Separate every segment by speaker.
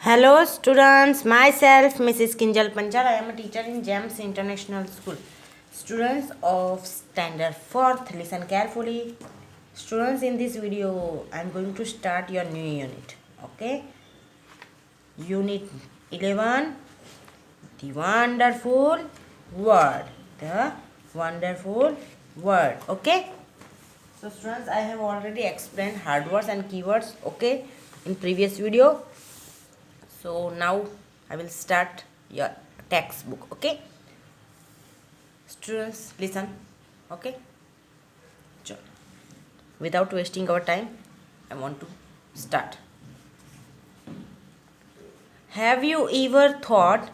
Speaker 1: Hello students, myself Mrs. Kinjal Panchal. I am a teacher in GEMS International School. Students of standard 4th, listen carefully. Students, in this video I am going to start your new unit. Okay? Unit 11, the wonderful word. The wonderful word. Okay? So students, I have already explained hard words and keywords, okay, in previous video. So now I will start your textbook. Okay, students, listen. Okay, without wasting our time, I want to start. Have you ever thought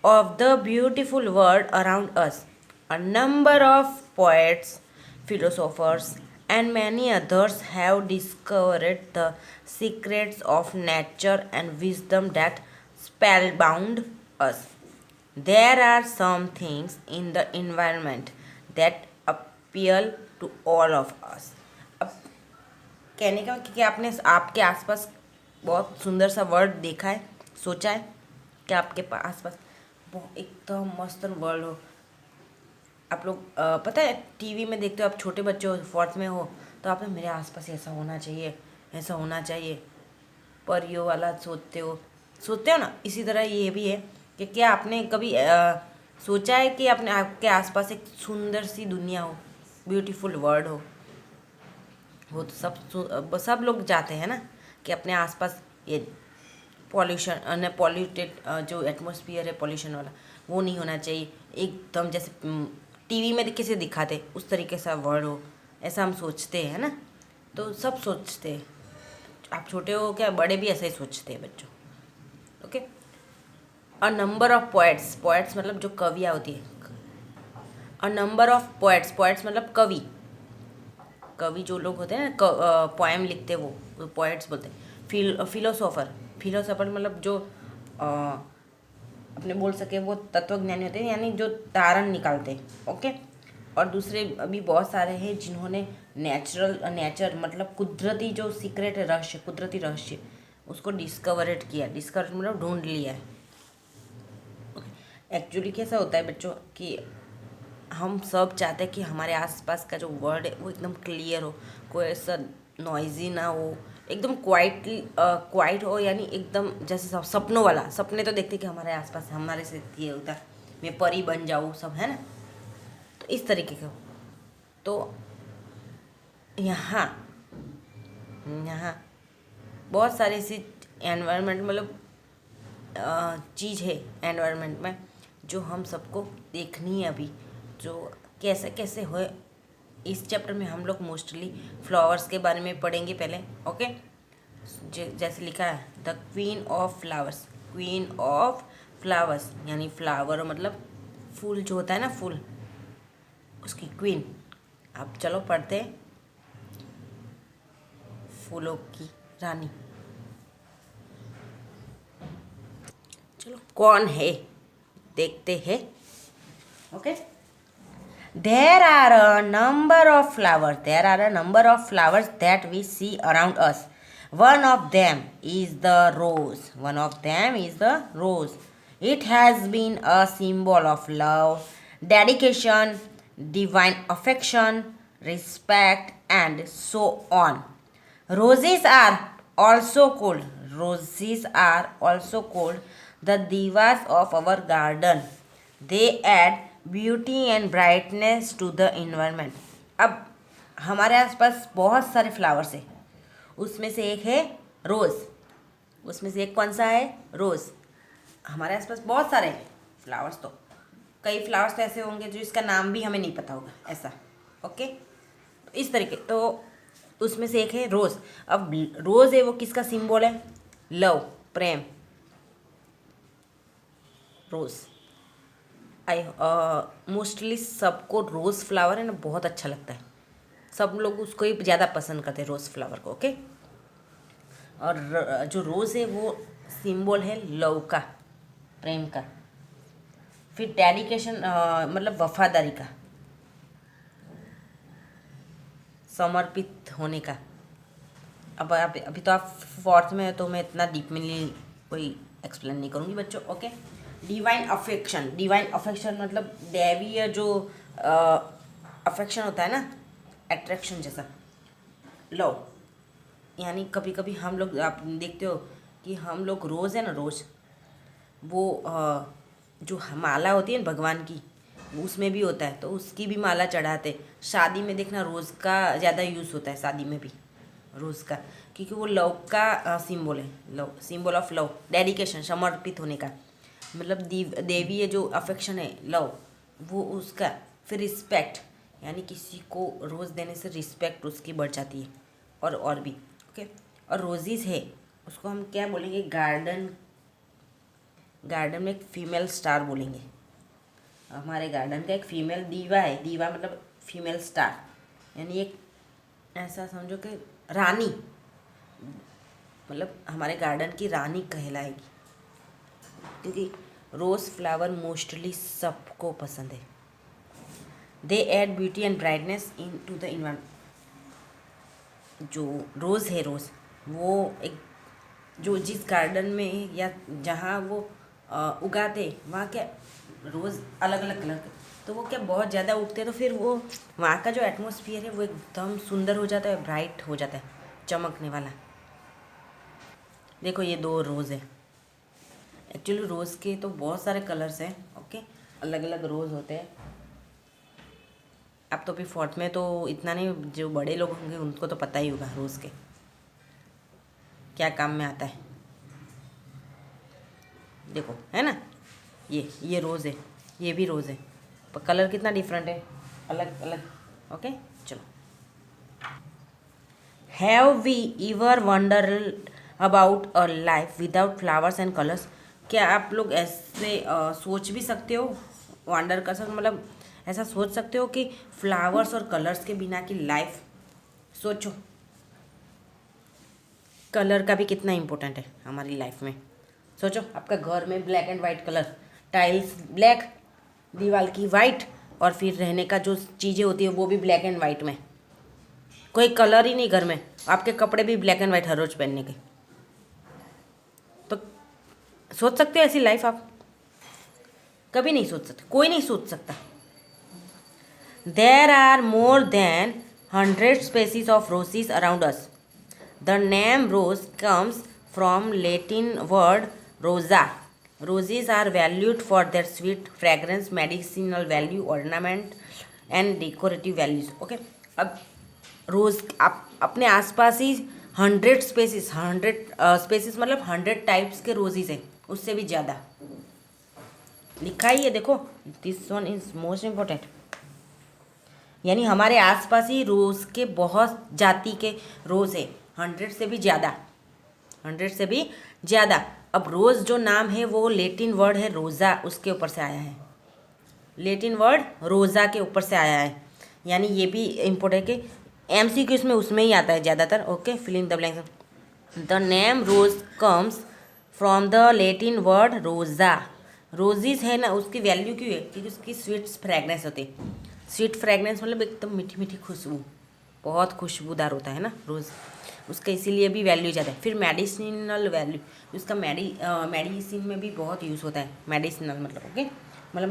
Speaker 1: of the beautiful world around us? A number of poets, philosophers, and many others have discovered the secrets of nature and wisdom that spellbound us. There are some things in the environment that appeal to all of us. अब कहने का कि आपने आपके आसपास बहुत सुंदर सा वर्ल्ड देखा है, सोचा है कि आपके आसपास बहुत एकदम मस्त वर्ल्ड हो। आप लोग पता है टीवी में देखते हो, आप छोटे बच्चे हो, फोर्थ में हो, तो आप मेरे आसपास ऐसा होना चाहिए, ऐसा होना चाहिए, परियों वाला सोचते हो ना। इसी तरह ये भी है कि क्या आपने कभी सोचा है कि आपने आपके आसपास एक सुंदर सी दुनिया हो, ब्यूटीफुल वर्ल्ड हो। वो तो सब लोग चाहते हैं ना कि अपने आसपास ये पॉल्यूशन पॉल्यूटेड जो एटमॉस्फेयर है पॉल्यूशन वाला, वो नहीं होना चाहिए। एकदम जैसे टीवी में कैसे दिखाते उस तरीके से वर्ल्ड हो, ऐसा हम सोचते हैं ना। तो सब सोचते हैं, आप छोटे हो क्या बड़े भी ऐसा ही सोचते हैं बच्चों। Okay, a number of poets मतलब जो कवियाँ होती है। अ नंबर ऑफ पोएट्स मतलब कवि जो लोग होते हैं ना, पोएम लिखते हैं वो पोएट्स बोलते हैं। फिलोसोफर मतलब जो अपने बोल सके वो तत्वज्ञानी होते हैं, यानी जो तारण निकालते हैं। ओके, और दूसरे अभी बहुत सारे हैं जिन्होंने नेचर मतलब कुदरती जो सीक्रेट रहस्य, कुदरती रहस्य उसको डिस्कवर मतलब ढूंढ लिया है। एक्चुअली कैसा होता है बच्चों कि हम सब चाहते हैं कि हमारे आसपास का जो वर्ल्ड है वो एकदम क्लियर हो, कोई ऐसा नॉइजी ना हो, एकदम क्वाइट हो, यानी एकदम जैसे सपनों वाला। सपने तो देखते कि हमारे आसपास हमारे से ये होता है, मैं परी बन जाऊँ, सब है ना। तो इस तरीके का तो यहाँ बहुत सारे ऐसी एनवायरनमेंट मतलब चीज़ है एनवायरनमेंट में जो हम सबको देखनी है अभी, जो कैसे कैसे हो। इस चैप्टर में हम लोग मोस्टली फ्लावर्स के बारे में पढ़ेंगे पहले। ओके, जैसे लिखा है द क्वीन ऑफ फ्लावर्स यानी फ्लावर मतलब फूल जो होता है ना, फूल, उसकी क्वीन। अब चलो पढ़ते हैं, फूलों की रानी। चलो कौन है देखते हैं। Okay, there are a number of flowers that we see around us. One of them is the rose. It has been a symbol of love, dedication, divine affection, respect, and so on. Roses are also called the divas of our garden. They add beauty and brightness to the environment. अब हमारे आसपास बहुत सारे flowers हैं, उसमें से एक है रोज़। उसमें से एक कौन सा है? रोज़। हमारे आसपास बहुत सारे फ्लावर्स, तो कई फ्लावर्स तो ऐसे होंगे जो इसका नाम भी हमें नहीं पता होगा, ऐसा। ओके, तो इस तरीके, तो उसमें से एक है रोज़। अब रोज़ है वो किसका सिंबल है? लव, प्रेम, रोज़। मोस्टली सबको रोज़ फ्लावर है ना बहुत अच्छा लगता है, सब लोग उसको ही ज़्यादा पसंद करते हैं, रोज़ फ्लावर को। ओके, और जो रोज़ है वो सिंबल है लव का, प्रेम का। फिर डेडिकेशन मतलब वफादारी का, समर्पित होने का। अब अभी तो आप फोर्थ में है तो मैं इतना डीपली कोई एक्सप्लेन नहीं करूँगी बच्चों। Okay, divine affection. Divine affection मतलब दैवीय जो अफेक्शन होता है ना, अट्रैक्शन जैसा, लव। यानी कभी कभी हम लोग, आप देखते हो कि हम लोग रोज़ है ना, रोज़ वो जो माला होती है ना भगवान की, उसमें भी होता है तो उसकी भी माला चढ़ाते। शादी में देखना रोज़ का ज़्यादा यूज़ होता है, शादी में भी रोज़ का, क्योंकि वो लव का सिंबल है। Love, symbol of love, dedication, समर्पित होने का मतलब देवीय जो अफेक्शन है, लव, वो उसका। फिर रिस्पेक्ट, यानी किसी को रोज़ देने से रिस्पेक्ट उसकी बढ़ जाती है, और भी। ओके, और रोज़ीज़ है उसको हम क्या बोलेंगे, गार्डन। गार्डन में एक फीमेल स्टार बोलेंगे। हमारे गार्डन का एक फीमेल दीवा है। दीवा मतलब फीमेल स्टार, यानी एक ऐसा समझो कि रानी, मतलब हमारे गार्डन की रानी कहलाएगी, क्योंकि रोज़ फ्लावर मोस्टली सबको पसंद है। They add beauty and brightness in to the environment. जो रोज़ है, रोज़ वो एक, जो जिस गार्डन में या जहाँ वो उगाते, वहाँ क्या रोज़ अलग अलग कलर के, तो वो क्या बहुत ज़्यादा उगते हैं, तो फिर वो वहाँ का जो एटमॉस्फेयर है वो एकदम सुंदर हो जाता है, ब्राइट हो जाता है, चमकने वाला। देखो ये 2 रोज़ है। एक्चुअली रोज़ के तो बहुत सारे कलर्स हैं। ओके, अलग अलग रोज़ होते हैं। अब तो भी फोर्थ में तो इतना नहीं, जो बड़े लोग होंगे उनको तो पता ही होगा रोज़ के क्या काम में आता है। देखो है ना, ये रोज़ है, ये भी रोज़ है, पर कलर कितना डिफरेंट है, अलग अलग। ओके, चलो। Have we ever wonder about a life without flowers and colours? क्या आप लोग ऐसे सोच भी सकते हो, वंडर कर सकते, मतलब ऐसा सोच सकते हो कि फ्लावर्स और कलर्स के बिना की लाइफ? सोचो, कलर का भी कितना इम्पोर्टेंट है हमारी लाइफ में। सोचो, आपका घर में black and white colour, tiles black, दीवार की वाइट, और फिर रहने का जो चीज़ें होती है वो भी ब्लैक एंड वाइट में, कोई कलर ही नहीं घर में, आपके कपड़े भी ब्लैक एंड वाइट हर रोज पहनने के। तो सोच सकते हो ऐसी लाइफ आप? कभी नहीं सोच सकते, कोई नहीं सोच सकता। There are more than 100 species of roses around us. The name rose comes from Latin word rosa. Roses are valued for their sweet fragrance, medicinal value, ornament and decorative values. Okay, अब रोज़ आप अपने आसपास ही 100 spaces, 100 spaces मतलब 100 types के roses हैं, उससे भी ज़्यादा लिखा ही है। देखो, this one is most important, यानी हमारे आसपास ही रोज़ के बहुत जाति के रोज़ है, 100 से भी ज़्यादा, 100 से भी ज़्यादा। अब रोज़ जो नाम है वो लेटिन वर्ड है रोज़ा, उसके ऊपर से आया है। लेटिन वर्ड रोज़ा के ऊपर से आया है, यानी ये भी इम्पोर्टेंट है कि MCQ में उसमें ही आता है ज़्यादातर। Okay, filling the blanks. The name rose comes from the Latin word rosa. Roses है ना, उसकी वैल्यू क्यों है? क्योंकि उसकी स्वीट फ्रेगनेंस होती है। स्वीट फ्रेगनेंस मतलब एकदम मीठी मीठी खुशबू, बहुत खुशबूदार होता है ना रोज़, उसका इसीलिए भी वैल्यू ज़्यादा है। फिर मेडिसिनल वैल्यू, उसका मेडिसिन में भी बहुत यूज़ होता है। मेडिसिनल मतलब ओके, मतलब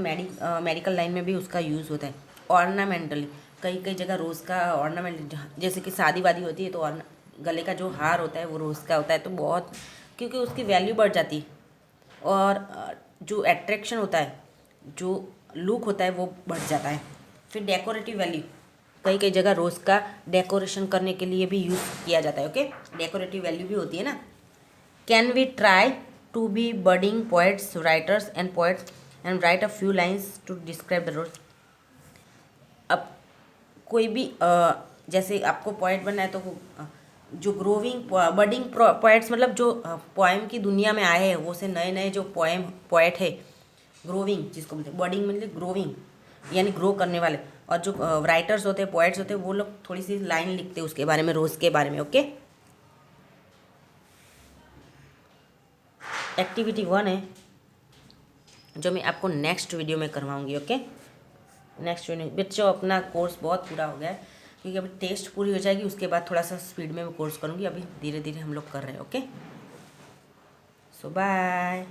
Speaker 1: मेडिकल लाइन में भी उसका यूज़ होता है। ऑर्नामेंटली, कई कई जगह रोज़ का ऑर्नामेंट, जैसे कि शादी वादी होती है तो गले का जो हार होता है वो रोज़ का होता है, तो बहुत, क्योंकि उसकी वैल्यू बढ़ जाती है, और जो अट्रैक्शन होता है, जो लुक होता है वो बढ़ जाता है। फिर डेकोरेटिव वैल्यू, कई कई जगह रोज़ का डेकोरेशन करने के लिए भी यूज़ किया जाता है। ओके, डेकोरेटिव वैल्यू भी होती है ना। Can we try to be budding poets, writers and poets and write a few lines to describe the rose? अब कोई भी जैसे आपको पोएट बनना है तो जो ग्रोविंग बडिंग पोएट्स मतलब जो पोएम की दुनिया में आए हैं, वो से नए नए जो पोएट है, ग्रोविंग जिसको बोलते हैं, बडिंग मतलब ग्रोविंग यानी ग्रो करने वाले, और जो राइटर्स होते हैं, पोएट्स होते हैं, वो लोग थोड़ी सी लाइन लिखते हैं उसके बारे में, रोज़ के बारे में। ओके, एक्टिविटी 1 है जो मैं आपको नेक्स्ट वीडियो में करवाऊंगी। Okay, next video. बच्चों, अपना कोर्स बहुत पूरा हो गया है, क्योंकि अभी टेस्ट पूरी हो जाएगी, उसके बाद थोड़ा सा स्पीड में कोर्स करूँगी। अभी धीरे धीरे हम लोग कर रहे हैं। ओके, सो बाय।